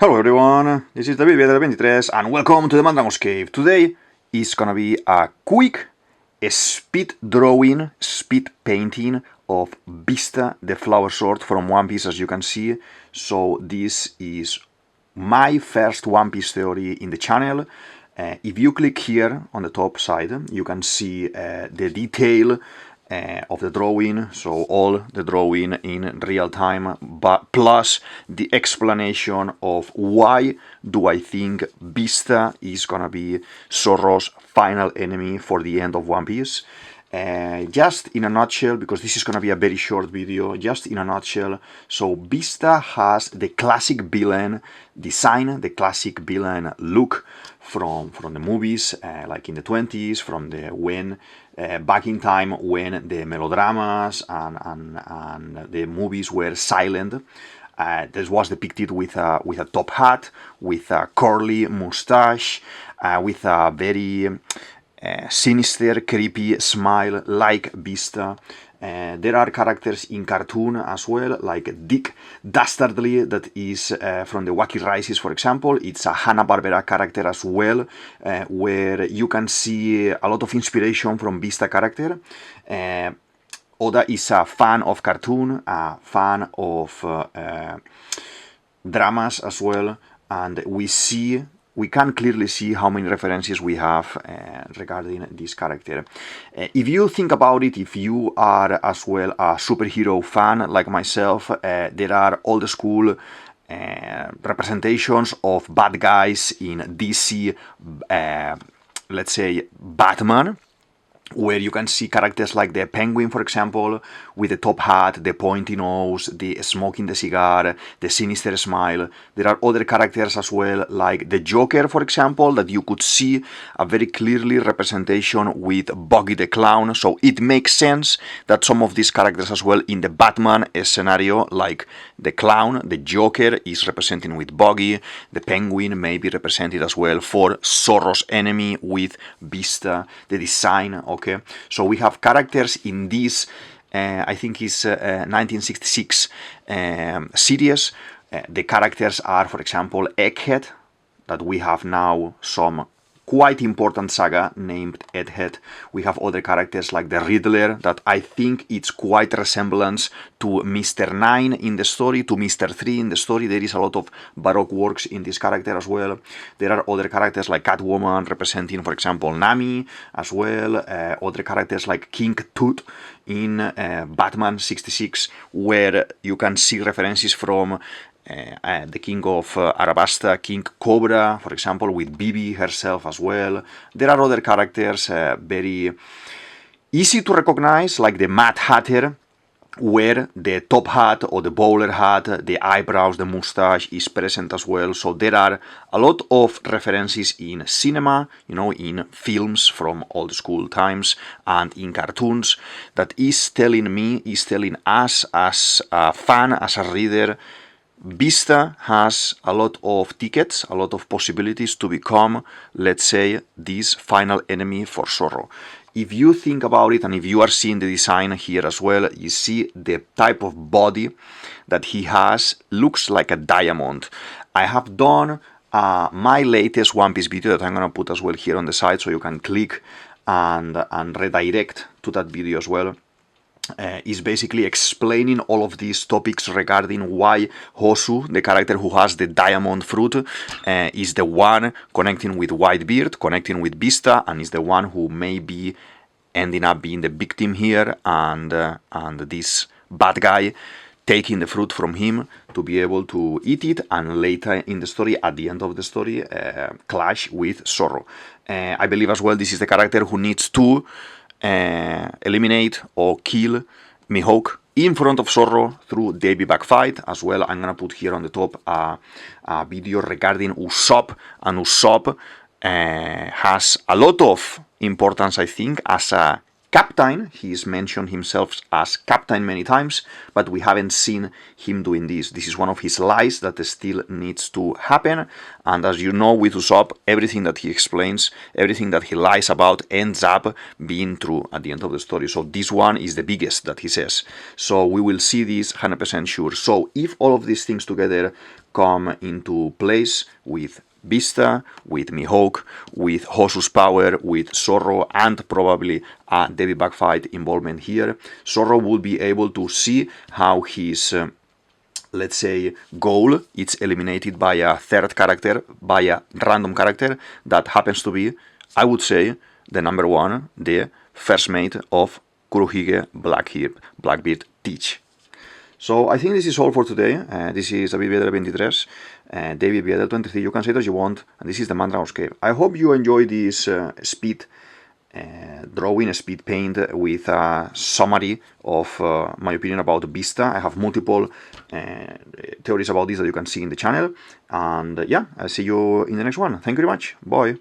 Hello everyone, this is DavidViadel23 and welcome to the Mandragon's Cave. Today is gonna be a quick speed drawing, speed painting of Vista, the flower sword from One Piece, as you can see. So this is my first One Piece theory in the channel. If you click here on the top side, you can see the detail of the drawing, so all the drawing in real time, but plus the explanation of why do I think Vista is gonna be Zoro's final enemy for the end of One Piece. Just in a nutshell, because this is gonna be a very short video, just in a nutshell, so Vista has the classic villain design, the classic villain look from the movies, like in the 20s, from the back in time when the melodramas and the movies were silent. This was depicted with a top hat, with a curly mustache, with a very sinister, creepy smile like Vista. There are characters in cartoon as well, like Dick Dastardly, that is from the Wacky Races, for example. It's a Hanna-Barbera character as well, where you can see a lot of inspiration from Vista character. Oda is a fan of cartoon, a fan of dramas as well, and we can clearly see how many references we have regarding this character. If you think about it, if you are as well a superhero fan like myself, there are old school representations of bad guys in DC, let's say Batman, where you can see characters like the Penguin, for example, with the top hat, the pointy nose, the smoking the cigar, the sinister smile. There are other characters as well, like the Joker, for example, that you could see a very clearly representation with Buggy the Clown. So it makes sense that some of these characters as well in the Batman scenario, like the Clown, the Joker, is representing with Buggy. The Penguin may be represented as well for Zoro's enemy with Vista, the design. Okay, so we have characters in this, I think it's 1966 series. The characters are, for example, Egghead, that we have now some quite important saga named Egghead. We have other characters like the Riddler, that I think it's quite resemblance to Mr. 9 in the story, to Mr. 3 in the story. There is a lot of Baroque works in this character as well. There are other characters like Catwoman representing, for example, Nami as well. Other characters like King Tut in Batman 66, where you can see references from the King of Arabasta, King Cobra, for example, with Bibi herself as well. There are other characters very easy to recognize, like the Mad Hatter, where the top hat or the bowler hat, the eyebrows, the mustache is present as well. So there are a lot of references in cinema, you know, in films from old school times and in cartoons, that is telling us as a fan, as a reader, Vista has a lot of tickets, a lot of possibilities to become, let's say, this final enemy for Zoro. If you think about it, and if you are seeing the design here as well, you see the type of body that he has looks like a diamond. I have done my latest One Piece video that I'm gonna put as well here on the side, so you can click and redirect to that video as well. Is basically explaining all of these topics regarding why Hosu, the character who has the diamond fruit, is the one connecting with Whitebeard, connecting with Vista, and is the one who may be ending up being the victim here, and this bad guy taking the fruit from him to be able to eat it, and later in the story, at the end of the story, clash with Zoro. I believe as well this is the character who needs to eliminate or kill Mihawk in front of Zoro through Davy back fight as well. I'm gonna put here on the top a video regarding Usopp, and Usopp has a lot of importance, I think, as a captain. He's mentioned himself as captain many times, but we haven't seen him doing this. This is one of his lies that still needs to happen. And as you know with Usopp, everything that he explains, everything that he lies about ends up being true at the end of the story. So this one is the biggest that he says. So we will see this 100% sure. So if all of these things together come into place with Vista, with Mihawk, with Hosu's power, with Zoro, and probably a Devi Backfight involvement here, Zoro will be able to see how his, let's say, goal is eliminated by a third character, by a random character that happens to be, I would say, the number one, the first mate of Kurohige Blackbeard Teach. So I think this is all for today. This is DavidViadel23, DavidViadel23, you can say it as you want, and this is the Mandragora's Cave. I hope you enjoy this speed drawing, a speed paint with a summary of my opinion about Vista. I have multiple theories about this that you can see in the channel. And yeah, I'll see you in the next one. Thank you very much. Bye.